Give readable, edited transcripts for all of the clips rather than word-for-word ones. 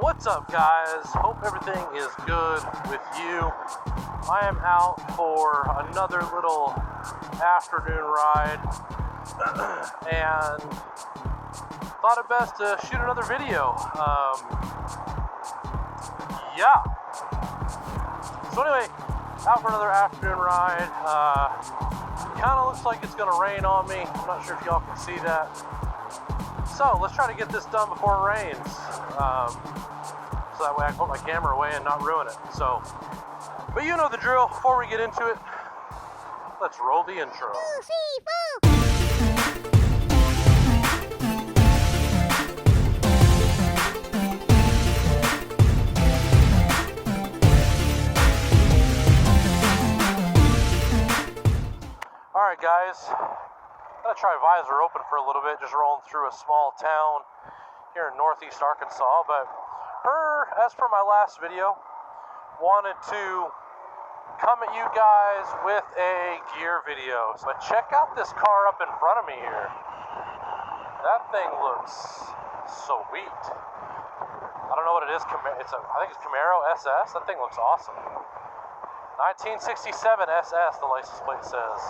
What's up, guys? Hope everything is good with you. I am out for another little afternoon ride and thought it best to shoot another video. So anyway, out for another afternoon ride. Kind of looks like it's going to rain on me. I'm not sure if y'all can see that. So let's try to get this done before it rains. So that way I can put my camera away and not ruin it. But you know the drill. Before we get into it, let's roll the intro. Alright guys, I'm gonna try visor open for a little bit, just rolling through a small town here in northeast Arkansas, but as per my last video, wanted to come at you guys with a gear video. So check out this car up in front of me here. That thing looks sweet. I don't know what it is. I think it's Camaro SS. That thing looks awesome. 1967 SS, the license plate says.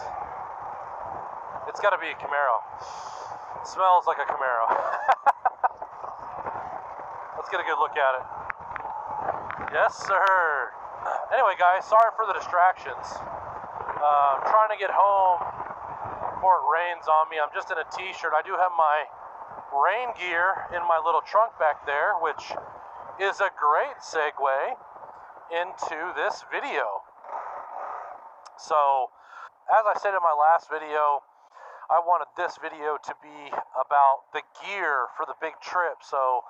It's got to be a Camaro. It smells like a Camaro. Let's get a good look at it. Yes, sir. Anyway, guys, sorry for the distractions. I'm trying to get home before it rains on me. I'm just in a t-shirt. I do have my rain gear in my little trunk back there, which is a great segue into this video. So, as I said in my last video, I wanted this video to be about the gear for the big trip. So,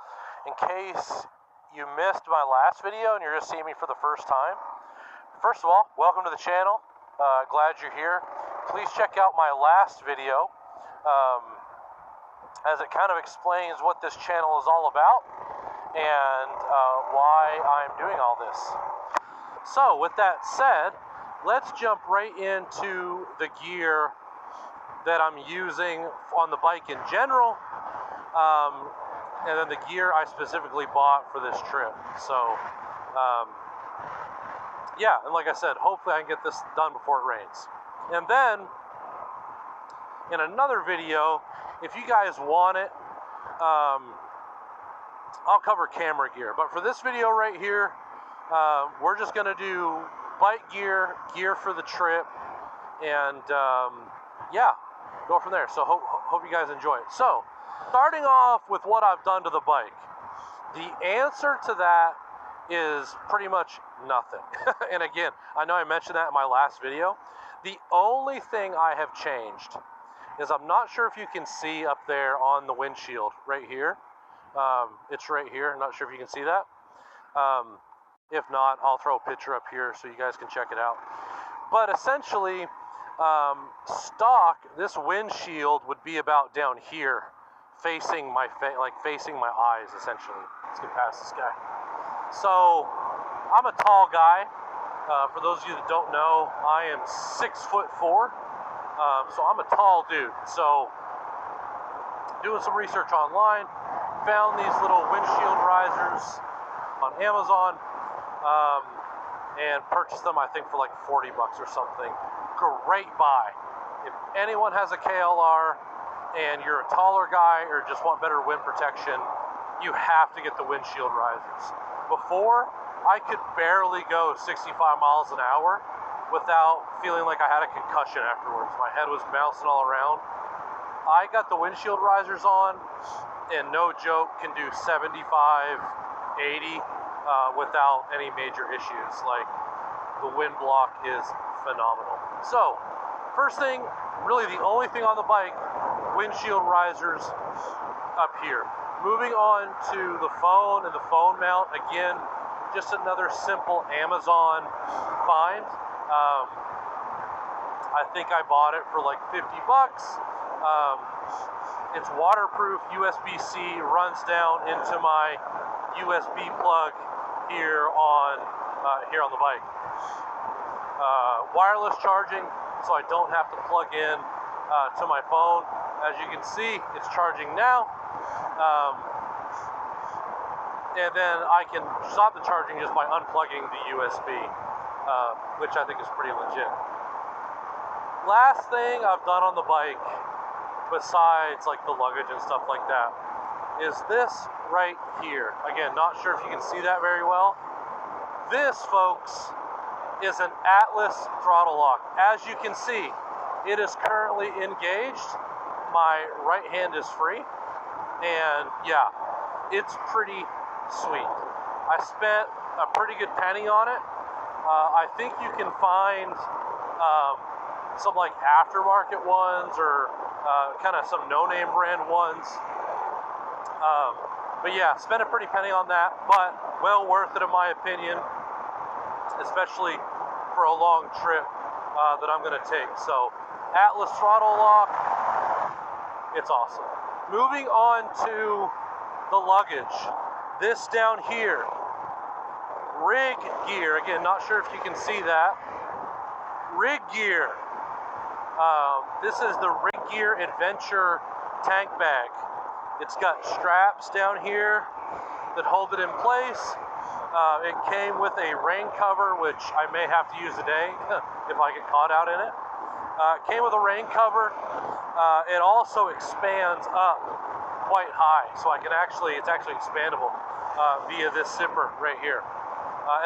in case you missed my last video and you're just seeing me for the first time, first of all, welcome to the channel. Glad you're here. Please check out my last video, as it kind of explains what this channel is all about and why I'm doing all this. So, with that said, let's jump right into the gear that I'm using on the bike in general, and then the gear I specifically bought for this trip. So, yeah, and like I said, hopefully I can get this done before it rains. And then, in another video, if you guys want it, I'll cover camera gear. But for this video right here, we're just gonna do bike gear, gear for the trip, and yeah, go from there. So hope you guys enjoy it. So, starting off with what I've done to the bike, the answer to that is pretty much nothing. And again, I know I mentioned that in my last video. The only thing I have changed is, I'm not sure if you can see up there on the windshield right here. It's right here. I'm not sure if you can see that. If not, I'll throw a picture up here so you guys can check it out. But essentially, stock, this windshield would be about down here, facing my facing my eyes, essentially. Let's get past this guy. So, I'm a tall guy. For those of you that don't know, I am 6'4". So I'm a tall dude. So, doing some research online, found these little windshield risers on Amazon, and purchased them, I think, for like 40 bucks or something. Great buy. If anyone has a KLR and you're a taller guy or just want better wind protection, you have to get the windshield risers. Before, I could barely go 65 miles an hour without feeling like I had a concussion afterwards. My head was bouncing all around. I got the windshield risers on, and no joke, can do 75, 80 without any major issues. Like, the wind block is phenomenal. So, first thing, really the only thing on the bike, windshield risers up here. Moving on to the phone and the phone mount, again, just another simple Amazon find. I think I bought it for like 50 bucks. It's waterproof, USB-C, runs down into my USB plug here on the bike. Wireless charging, so I don't have to plug in to my phone. As you can see, it's charging now. and then I can stop the charging just by unplugging the USB, which I think is pretty legit. Last thing I've done on the bike, besides like the luggage and stuff like that, is this right here. Again, not sure if you can see that very well. This, folks, is an Atlas throttle lock. As you can see, it is currently engaged. My right hand is free, and yeah, it's pretty sweet. I spent a pretty good penny on it. I think you can find some like aftermarket ones or kind of some no-name brand ones. But yeah, spent a pretty penny on that, but well worth it in my opinion, especially for a long trip that I'm going to take. So Atlas throttle lock, it's awesome. Moving on to the luggage. This down here, rig gear. Again, not sure if you can see that. Rig gear. This is the Rig Gear Adventure tank bag. It's got straps down here that hold it in place. It came with a rain cover, which I may have to use today if I get caught out in it. It came with a rain cover. It also expands up quite high, so I can it's actually expandable via this zipper right here.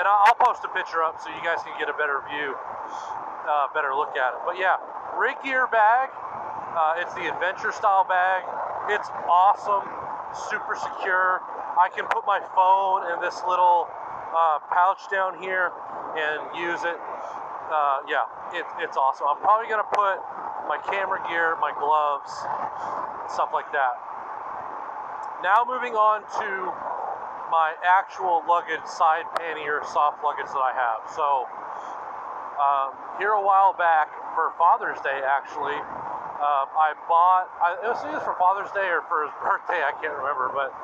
And I'll post a picture up so you guys can get a better view, better look at it. But yeah, Rig Gear bag. It's the adventure style bag. It's awesome, super secure. I can put my phone in this little pouch down here and use it. Yeah, it's awesome. I'm probably gonna put my camera gear, my gloves, stuff like that. Now moving on to my actual luggage, side pannier, soft luggage that I have. So here a while back for Father's Day, actually, I bought, it was either for Father's Day or for his birthday, I can't remember, but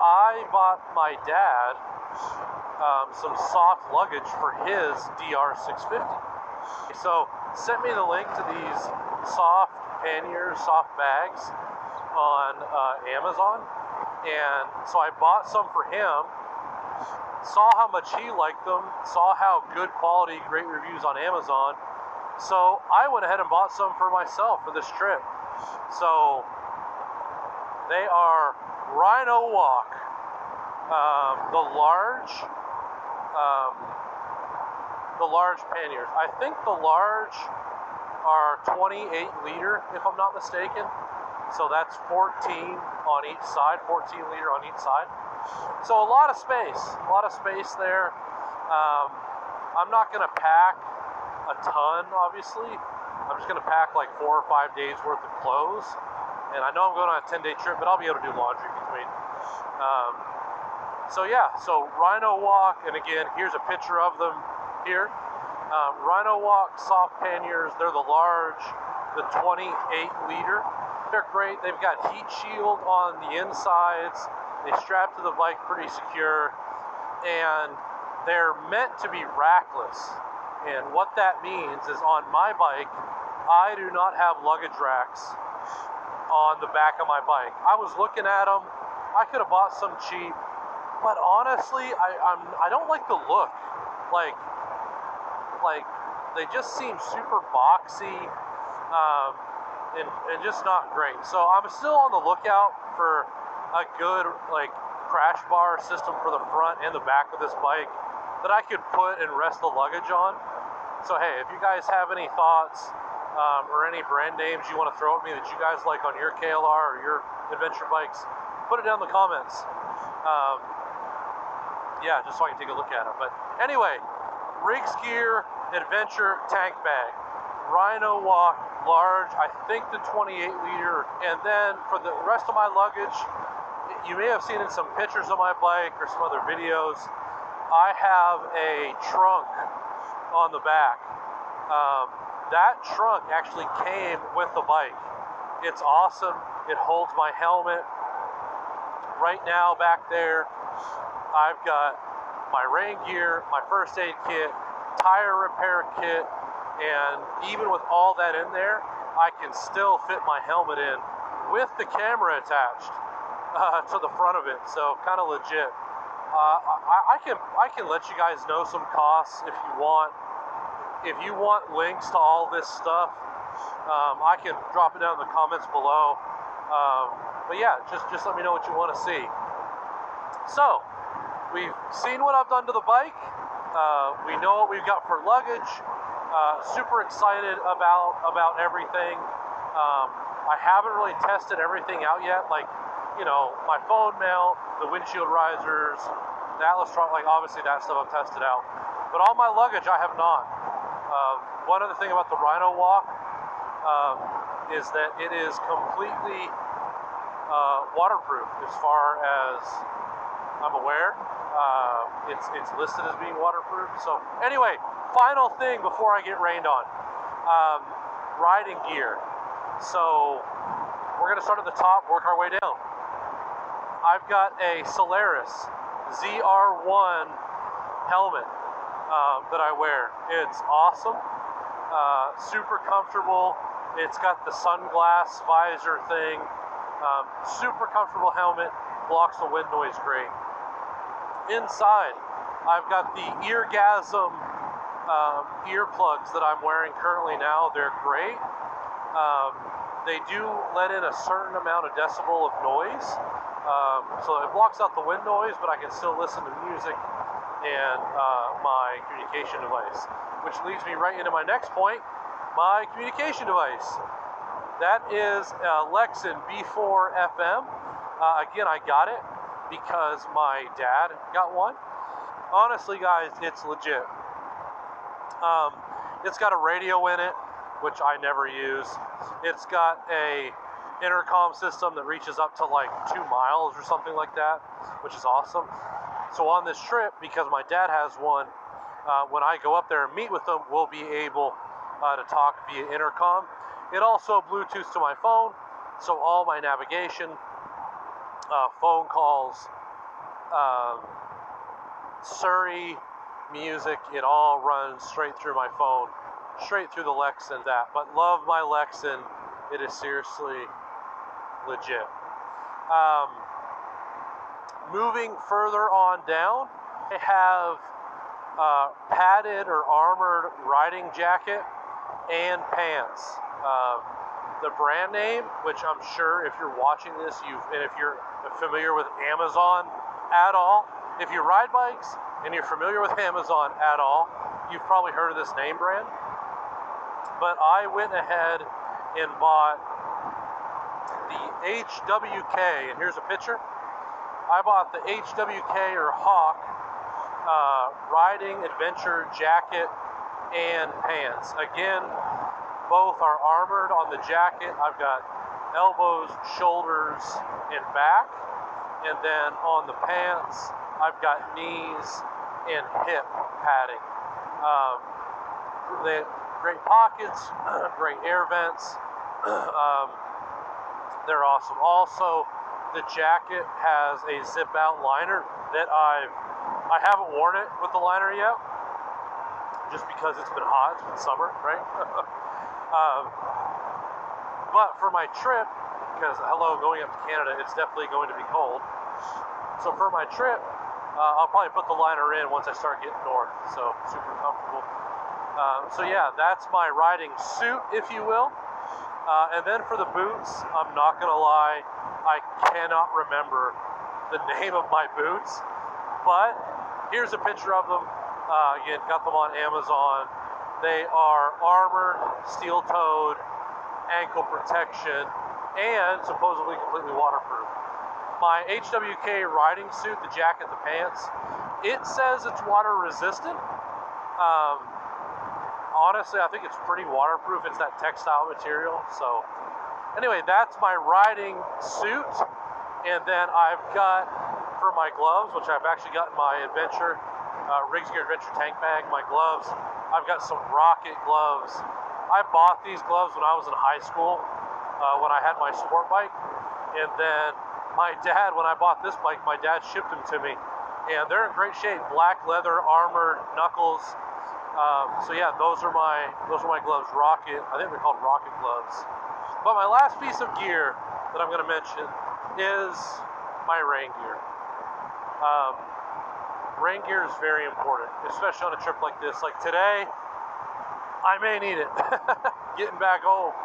I bought my dad some soft luggage for his DR650. So sent me the link to these soft panniers, soft bags on Amazon, and so I bought some for him, saw how much he liked them, saw how good quality, great reviews on Amazon, so I went ahead and bought some for myself for this trip. So they are Rhino Walk, the large panniers. I think the large are 28 liter, if I'm not mistaken. So that's 14 on each side, 14 liter on each side. So a lot of space there. I'm not gonna pack a ton, obviously. I'm just gonna pack like 4 or 5 days worth of clothes. And I know I'm going on a 10-day trip, but I'll be able to do laundry between. So yeah, so Rhino Walk, and again, here's a picture of them here. Rhino Walk soft panniers, they're the large, the 28 liter. They're great. They've got heat shield on the insides. They strap to the bike pretty secure, and they're meant to be rackless. And what that means is on my bike, I do not have luggage racks on the back of my bike. I was looking at them. I could have bought some cheap, but honestly, I don't like the look. Like they just seem super boxy, and just not great. So I'm still on the lookout for a good like crash bar system for the front and the back of this bike that I could put and rest the luggage on. So hey, if you guys have any thoughts or any brand names you want to throw at me that you guys like on your KLR or your adventure bikes, put it down in the comments. Yeah, just so I can take a look at it. But anyway, Rig Gear Adventure tank bag, Rhino Walk large, I think the 28 liter, and then for the rest of my luggage, you may have seen in some pictures of my bike or some other videos, I have a trunk on the back. That trunk actually came with the bike. It's awesome. It holds my helmet. Right now back there, I've got my rain gear, my first aid kit, tire repair kit, and even with all that in there, I can still fit my helmet in with the camera attached to the front of it, so kind of legit. I can let you guys know some costs if you want. If you want links to all this stuff, I can drop it down in the comments below. But yeah, just let me know what you want to see. So, we've seen what I've done to the bike. We know what we've got for luggage. Super excited about everything. I haven't really tested everything out yet, like, you know, my phone mount, the windshield risers, the Atlas trunk, like obviously that stuff I've tested out. But all my luggage I have not. One other thing about the Rhino Walk is that it is completely waterproof as far as I'm aware. It's listed as being waterproof. So anyway, final thing before I get rained on. Riding gear. So we're going to start at the top, work our way down. I've got a Solaris ZR1 helmet that I wear. It's awesome, super comfortable. It's got the sunglass visor thing. Super comfortable helmet, blocks the wind noise great. Inside, I've got the Eargasm earplugs that I'm wearing currently now. They're great. They do let in a certain amount of decibel of noise, so it blocks out the wind noise, but I can still listen to music and my communication device, which leads me right into my next point, my communication device. That is a Lexin B4 FM. Again, I got it because my dad got one. Honestly, guys, it's legit. It's got a radio in it, which I never use. It's got a intercom system that reaches up to like 2 miles or something like that, which is awesome. So on this trip, because my dad has one, when I go up there and meet with them, we'll be able to talk via intercom. It also Bluetooths to my phone, so all my navigation, phone calls, Surrey music, it all runs straight through my phone, straight through the Lexin app. But love my Lexin, it is seriously legit. Moving further on down, I have padded or armored riding jacket and pants. The brand name, which I'm sure if you're watching this, and if you're familiar with Amazon at all, if you ride bikes and you're familiar with Amazon at all, you've probably heard of this name brand. But I went ahead and bought the HWK, and here's a picture. I bought the HWK or Hawk riding adventure jacket and pants. Again, both are armored on the jacket. I've got elbows, shoulders, and back. And then on the pants, I've got knees and hip padding. They have great pockets, great air vents. They're awesome. Also, the jacket has a zip-out liner that I haven't worn it with the liner yet, just because it's been hot, it's been summer, right? But for my trip, because hello, going up to Canada, it's definitely going to be cold. So for my trip, I'll probably put the liner in once I start getting north, so super comfortable. So yeah, that's my riding suit, if you will. And then for the boots, I'm not gonna lie, I cannot remember the name of my boots, but here's a picture of them. Again, got them on Amazon. They are armored, steel-toed, ankle protection, and supposedly completely waterproof. My HWK riding suit, the jacket, the pants, it says it's water resistant. Honestly, I think it's pretty waterproof. It's that textile material. So anyway, that's my riding suit. And then I've got, for my gloves, which I've actually got in my adventure, Riggs Gear Adventure tank bag, my gloves, I've got some Rocket gloves. I bought these gloves when I was in high school, when I had my sport bike. And then my dad, when I bought this bike, my dad shipped them to me. And they're in great shape, black leather, armored, knuckles. So yeah, those are my gloves, Rocket. I think they're called Rocket gloves. But my last piece of gear that I'm going to mention is my rain gear. rain gear is very important, especially on a trip like this. Like today, I may need it getting back home.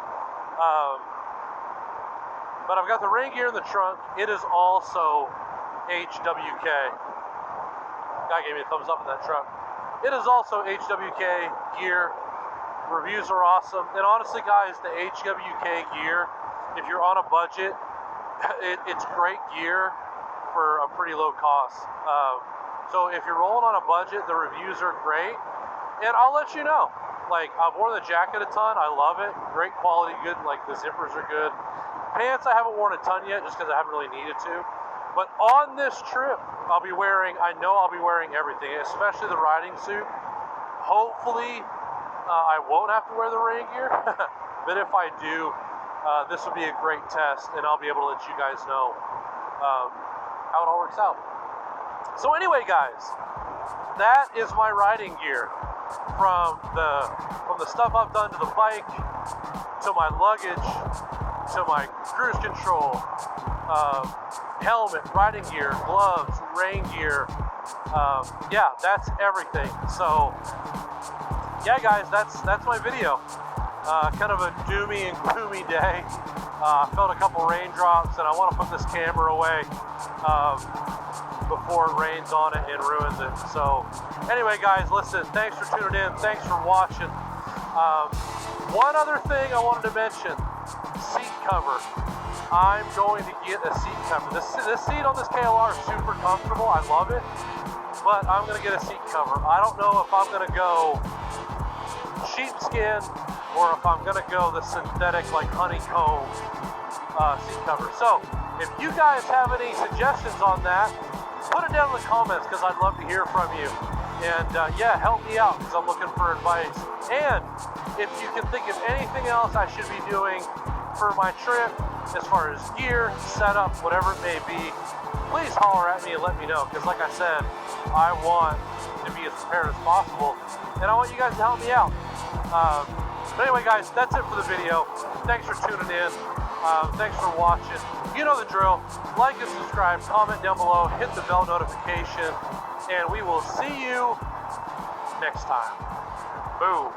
But I've got the rain gear in the trunk. It is also HWK. Guy gave me a thumbs up in that truck. It is also HWK gear. Reviews are awesome. And honestly, guys, the HWK gear, if you're on a budget, it's great gear for a pretty low cost. So if you're rolling on a budget, the reviews are great. And I'll let you know. Like, I've worn the jacket a ton. I love it. Great quality, good. Like, the zippers are good. Pants, I haven't worn a ton yet just because I haven't really needed to. But on this trip, I know I'll be wearing everything, especially the riding suit. Hopefully, I won't have to wear the rain gear. But if I do, this will be a great test, and I'll be able to let you guys know how it all works out. So anyway, guys, that is my riding gear. From the stuff I've done to the bike, to my luggage, to my cruise control, helmet, riding gear, gloves, rain gear. Yeah, that's everything. So, yeah, guys, that's my video. Kind of a doomy and gloomy day. I felt a couple raindrops, and I want to put this camera away before it rains on it and ruins it. So, anyway, guys, listen, thanks for tuning in. Thanks for watching. One other thing I wanted to mention, seat cover. I'm going to get a seat cover. This seat on this KLR is super comfortable. I love it. But I'm going to get a seat cover. I don't know if I'm going to go sheepskin or if I'm going to go the synthetic, like honeycomb seat cover. So, if you guys have any suggestions on that, put it down in the comments because I'd love to hear from you. And yeah, help me out because I'm looking for advice. And if you can think of anything else I should be doing for my trip, as far as gear, setup, whatever it may be, please holler at me and let me know. Because like I said, I want to be as prepared as possible. And I want you guys to help me out. But anyway, guys, that's it for the video. Thanks for tuning in. Thanks for watching. You know the drill. Like and subscribe, comment down below, hit the bell notification, and we will see you next time. Boom.